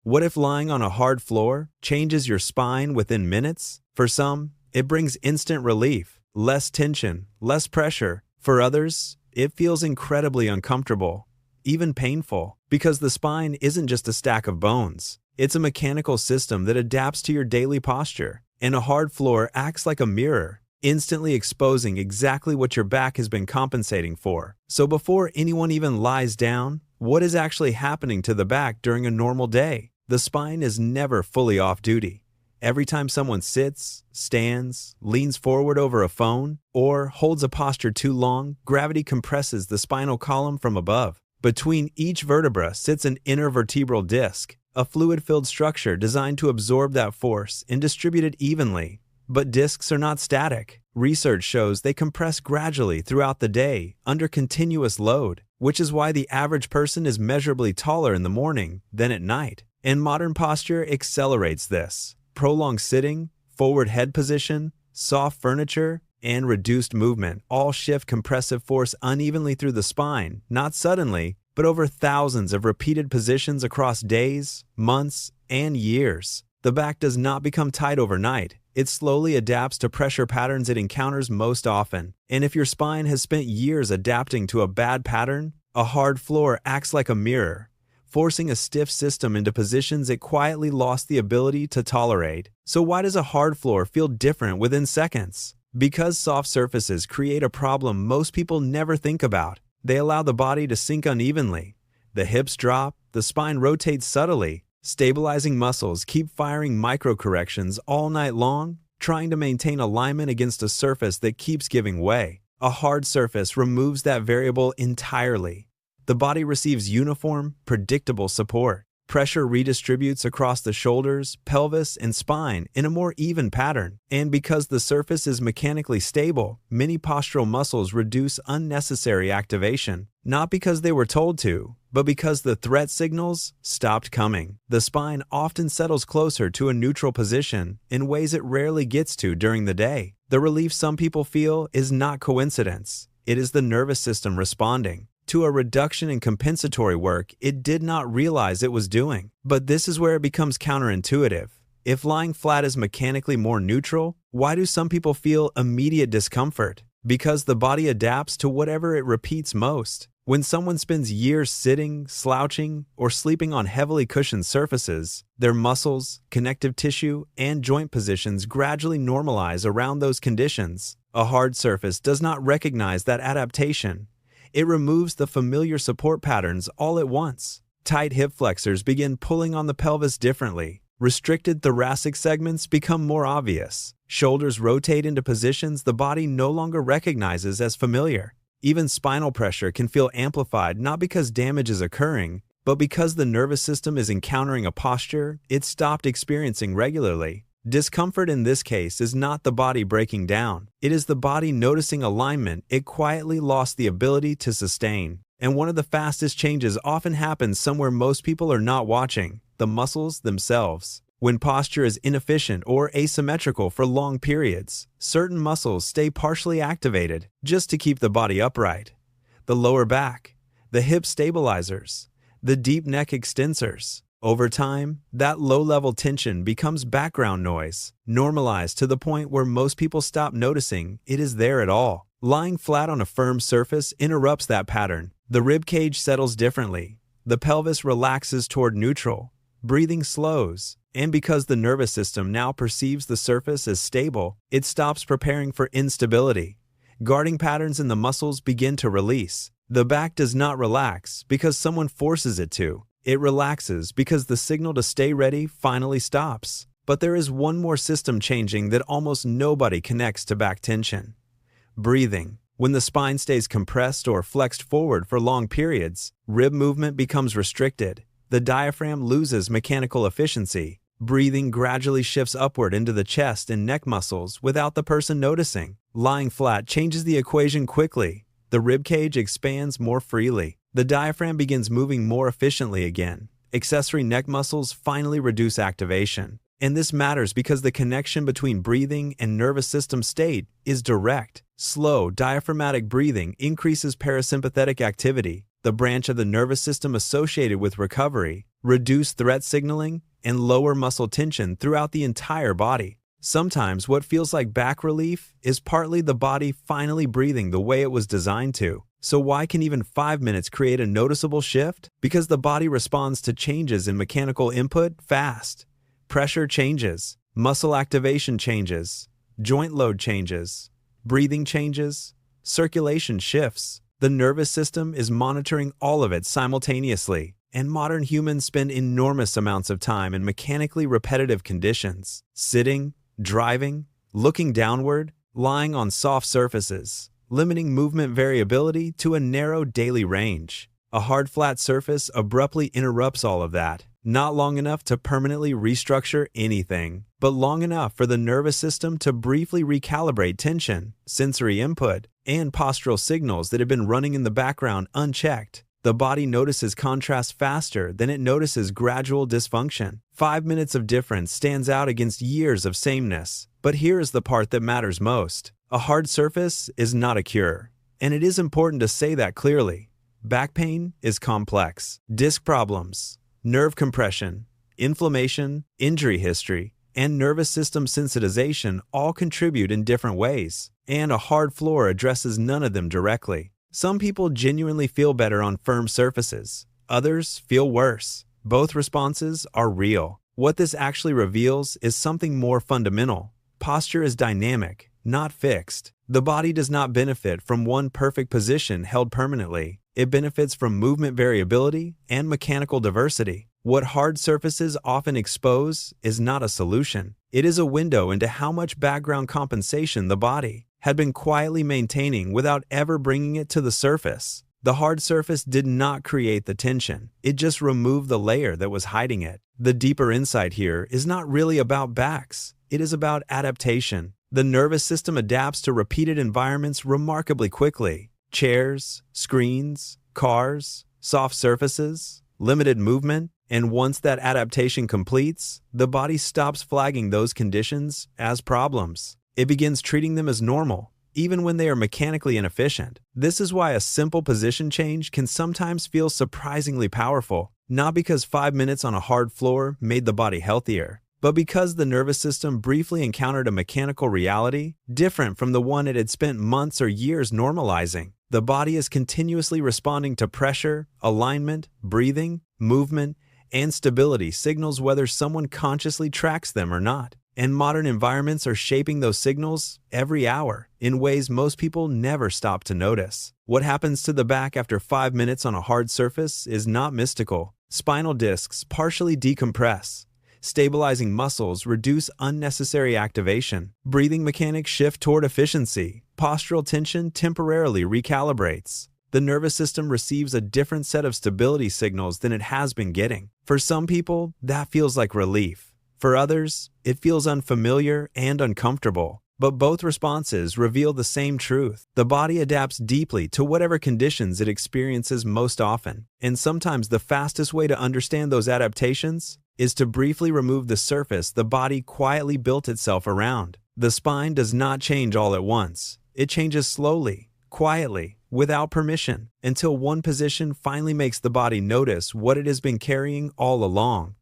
What if lying on a hard floor changes your spine within minutes? For some, it brings instant relief, less tension, less pressure. For others, it feels incredibly uncomfortable, even painful, because the spine isn't just a stack of bones. It's a mechanical system that adapts to your daily posture, and a hard floor acts like a mirror, instantly exposing exactly what your back has been compensating for. So before anyone even lies down, what is actually happening to the back during a normal day? The spine is never fully off duty. Every time someone sits, stands, leans forward over a phone, or holds a posture too long, gravity compresses the spinal column from above. Between each vertebra sits an intervertebral disc, a fluid-filled structure designed to absorb that force and distribute it evenly. But discs are not static. Research shows they compress gradually throughout the day under continuous load, which is why the average person is measurably taller in the morning than at night. And modern posture accelerates this. Prolonged sitting, forward head position, soft furniture, and reduced movement all shift compressive force unevenly through the spine, not suddenly, but over thousands of repeated positions across days, months, and years. The back does not become tight overnight. It slowly adapts to pressure patterns it encounters most often. And if your spine has spent years adapting to a bad pattern, a hard floor acts like a mirror, forcing a stiff system into positions it quietly lost the ability to tolerate. So why does a hard floor feel different within seconds? Because soft surfaces create a problem most people never think about. They allow the body to sink unevenly. The hips drop, the spine rotates subtly. Stabilizing muscles keep firing microcorrections all night long, trying to maintain alignment against a surface that keeps giving way. A hard surface removes that variable entirely. The body receives uniform, predictable support. Pressure redistributes across the shoulders, pelvis, and spine in a more even pattern. And because the surface is mechanically stable, many postural muscles reduce unnecessary activation, not because they were told to, but because the threat signals stopped coming. The spine often settles closer to a neutral position in ways it rarely gets to during the day. The relief some people feel is not coincidence. It is the nervous system responding to a reduction in compensatory work it did not realize it was doing. But this is where it becomes counterintuitive. If lying flat is mechanically more neutral, why do some people feel immediate discomfort? Because the body adapts to whatever it repeats most. When someone spends years sitting, slouching, or sleeping on heavily cushioned surfaces, their muscles, connective tissue, and joint positions gradually normalize around those conditions. A hard surface does not recognize that adaptation. It removes the familiar support patterns all at once. Tight hip flexors begin pulling on the pelvis differently. Restricted thoracic segments become more obvious. Shoulders rotate into positions the body no longer recognizes as familiar. Even spinal pressure can feel amplified not because damage is occurring, but because the nervous system is encountering a posture it stopped experiencing regularly. Discomfort in this case is not the body breaking down. It is the body noticing alignment it quietly lost the ability to sustain. And one of the fastest changes often happens somewhere most people are not watching: the muscles themselves. When posture is inefficient or asymmetrical for long periods, certain muscles stay partially activated just to keep the body upright. The lower back, the hip stabilizers, the deep neck extensors. Over time, that low-level tension becomes background noise, normalized to the point where most people stop noticing it is there at all. Lying flat on a firm surface interrupts that pattern. The rib cage settles differently. The pelvis relaxes toward neutral. Breathing slows. And because the nervous system now perceives the surface as stable, it stops preparing for instability. Guarding patterns in the muscles begin to release. The back does not relax because someone forces it to. It relaxes because the signal to stay ready finally stops. But there is one more system changing that almost nobody connects to back tension: breathing. When the spine stays compressed or flexed forward for long periods, rib movement becomes restricted. The diaphragm loses mechanical efficiency. Breathing gradually shifts upward into the chest and neck muscles without the person noticing. Lying flat changes the equation quickly. The rib cage expands more freely. The diaphragm begins moving more efficiently again. Accessory neck muscles finally reduce activation. And this matters because the connection between breathing and nervous system state is direct. Slow, diaphragmatic breathing increases parasympathetic activity, the branch of the nervous system associated with recovery, reduce threat signaling, and lower muscle tension throughout the entire body. Sometimes what feels like back relief is partly the body finally breathing the way it was designed to. So why can even 5 minutes create a noticeable shift? Because the body responds to changes in mechanical input fast. Pressure changes, muscle activation changes, joint load changes, breathing changes, circulation shifts. The nervous system is monitoring all of it simultaneously, and modern humans spend enormous amounts of time in mechanically repetitive conditions, sitting, driving, looking downward, lying on soft surfaces, limiting movement variability to a narrow daily range. A hard flat surface abruptly interrupts all of that, not long enough to permanently restructure anything, but long enough for the nervous system to briefly recalibrate tension, sensory input, and postural signals that have been running in the background unchecked. The body notices contrast faster than it notices gradual dysfunction. 5 minutes of difference stands out against years of sameness. But here is the part that matters most. A hard surface is not a cure, and it is important to say that clearly. Back pain is complex. Disc problems, nerve compression, inflammation, injury history, and nervous system sensitization all contribute in different ways, and a hard floor addresses none of them directly. Some people genuinely feel better on firm surfaces. Others feel worse. Both responses are real. What this actually reveals is something more fundamental. Posture is dynamic, not fixed. The body does not benefit from one perfect position held permanently. It benefits from movement variability and mechanical diversity. What hard surfaces often expose is not a solution. It is a window into how much background compensation the body had been quietly maintaining without ever bringing it to the surface. The hard surface did not create the tension. It just removed the layer that was hiding it. The deeper insight here is not really about backs. It is about adaptation. The nervous system adapts to repeated environments remarkably quickly. Chairs, screens, cars, soft surfaces, limited movement, and once that adaptation completes, the body stops flagging those conditions as problems. It begins treating them as normal, even when they are mechanically inefficient. This is why a simple position change can sometimes feel surprisingly powerful, not because 5 minutes on a hard floor made the body healthier, but because the nervous system briefly encountered a mechanical reality different from the one it had spent months or years normalizing. The body is continuously responding to pressure, alignment, breathing, movement, and stability signals whether someone consciously tracks them or not. And modern environments are shaping those signals every hour in ways most people never stop to notice. What happens to the back after 5 minutes on a hard surface is not mystical. Spinal discs partially decompress. Stabilizing muscles reduce unnecessary activation. Breathing mechanics shift toward efficiency. Postural tension temporarily recalibrates. The nervous system receives a different set of stability signals than it has been getting. For some people, that feels like relief. For others, it feels unfamiliar and uncomfortable. But both responses reveal the same truth. The body adapts deeply to whatever conditions it experiences most often. And sometimes the fastest way to understand those adaptations is to briefly remove the surface the body quietly built itself around. The spine does not change all at once. It changes slowly, quietly, without permission, until one position finally makes the body notice what it has been carrying all along.